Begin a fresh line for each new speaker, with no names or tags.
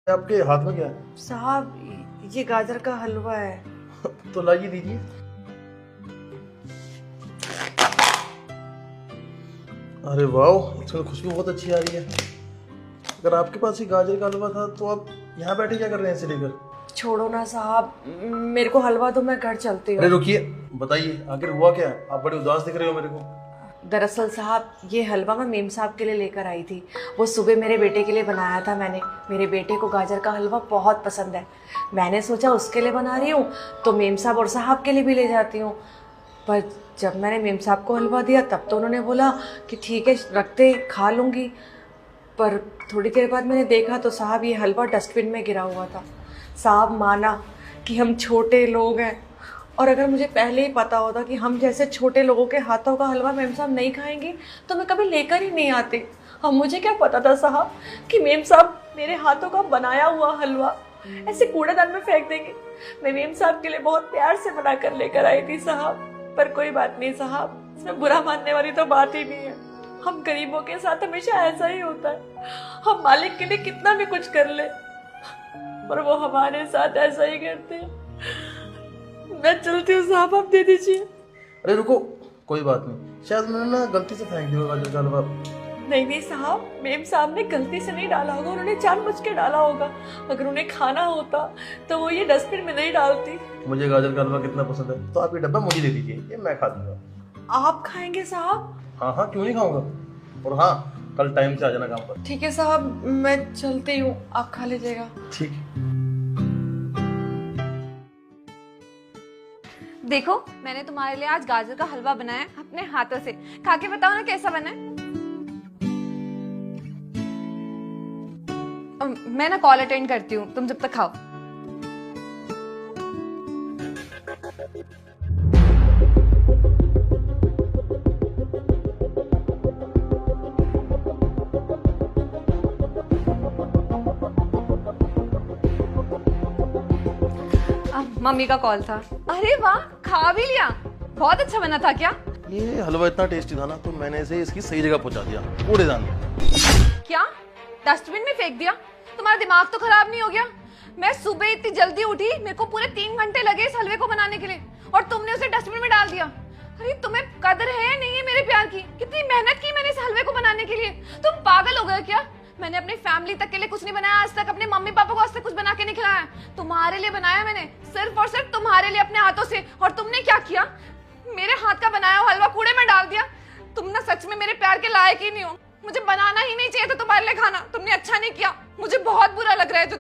आपके हाथ में क्या है?
साहब ये गाजर का हलवा है।
तो लाइए दीजिए। अरे वाह, इसमें खुशबू बहुत अच्छी आ रही है। अगर आपके पास ही गाजर का हलवा था तो आप यहाँ बैठे क्या कर रहे हैं इसे लेकर?
छोड़ो ना साहब, मेरे को हलवा दो, मैं घर चलती
अरे
हूँ।
रुकिए, बताइए आखिर हुआ क्या है? आप बड़े उदास दिख रहे हो मेरे को।
दरअसल साहब ये हलवा मैं मेम साहब के लिए लेकर आई थी। वो सुबह मेरे बेटे के लिए बनाया था मैंने। मेरे बेटे को गाजर का हलवा बहुत पसंद है। मैंने सोचा उसके लिए बना रही हूँ तो मेम साहब और साहब के लिए भी ले जाती हूँ। पर जब मैंने मेम साहब को हलवा दिया तब तो उन्होंने बोला कि ठीक है रखते, खा लूँगी। पर थोड़ी देर बाद मैंने देखा तो साहब ये हलवा डस्टबिन में गिरा हुआ था। साहब माना कि हम छोटे लोग हैं, और अगर मुझे पहले ही पता होता कि हम जैसे छोटे लोगों के हाथों का हलवा मेम साहब नहीं खाएंगी तो मैं कभी लेकर ही नहीं आती। अब मुझे क्या पता था साहब कि मेम साहब मेरे हाथों का बनाया हुआ हलवा ऐसे कूड़ेदान में फेंक देंगे। मैं मेम साहब के लिए बहुत प्यार से बना कर लेकर आई थी साहब। पर कोई बात नहीं साहब, इसमें बुरा मानने वाली तो बात ही नहीं है। हम गरीबों के साथ हमेशा ऐसा ही होता है। हम मालिक के लिए कितना भी कुछ कर ले पर वो हमारे साथ ऐसा ही करते हैं। मैं चलती हूँ साहब, आप दे दीजिए।
अरे रुको, कोई बात नहीं, शायद मैंने ना गलती से फेंक दिया होगा गाजर का हलवा।
नहीं नहीं साहब, मेम साहब ने गलती से नहीं डाला होगा, उन्होंने जानबूझ के डाला होगा। अगर उन्हें खाना होता तो वो ये डस्टबिन में नहीं डालती।
मुझे गाजर का हलवा कितना पसंद है, तो आप ये डब्बा मुझे दे दीजिए, ये मैं खा दूंगा।
आप खाएंगे साहब?
हाँ हाँ, क्यों नहीं खाऊंगा। और हाँ, कल टाइम से आ जाना काम पर।
ठीक है साहब, मैं चलती हूँ, आप खा लीजिएगा।
ठीक है।
देखो मैंने तुम्हारे लिए आज गाजर का हलवा बनाया अपने हाथों से। खा के बताओ ना कैसा बना है। मैं ना कॉल अटेंड करती हूँ, तुम जब तक खाओ। मम्मी का कॉल था। अरे वाह, खा भी लिया, बहुत अच्छा बना था। क्या
ये हलवा इतना टेस्टी था ना, तो मैंने इसे इसकी सही जगह पहुंचा दिया, कूड़ेदान में।
क्या डस्टबिन में फेंक दिया? तुम्हारा दिमाग तो खराब नहीं हो गया? मैं सुबह इतनी जल्दी उठी, मेरे को पूरे 3 घंटे लगे इस हलवे को बनाने के लिए, और तुमने उसे डस्टबिन में डाल दिया। अरे तुम्हें कदर है नहीं है मेरे प्यार की? कितनी मेहनत की मैंने इस हलवे को बनाने के लिए। तुम पागल हो गए क्या? मैंने अपनी फैमिली तक के लिए कुछ नहीं बनाया आज तक, अपने मम्मी पापा को आज तक कुछ बना के नहीं खिलाया। तुम्हारे लिए बनाया मैंने, सिर्फ और सिर्फ तुम्हारे लिए, अपने हाथों से। और तुमने क्या किया? मेरे हाथ का बनाया हुआ हलवा कूड़े में डाल दिया। तुम ना सच में मेरे प्यार के लायक ही नहीं हो। मुझे बनाना ही नहीं चाहिए था तुम्हारे लिए खाना, तुमने अच्छा नहीं किया। मुझे बहुत बुरा लग रहा है।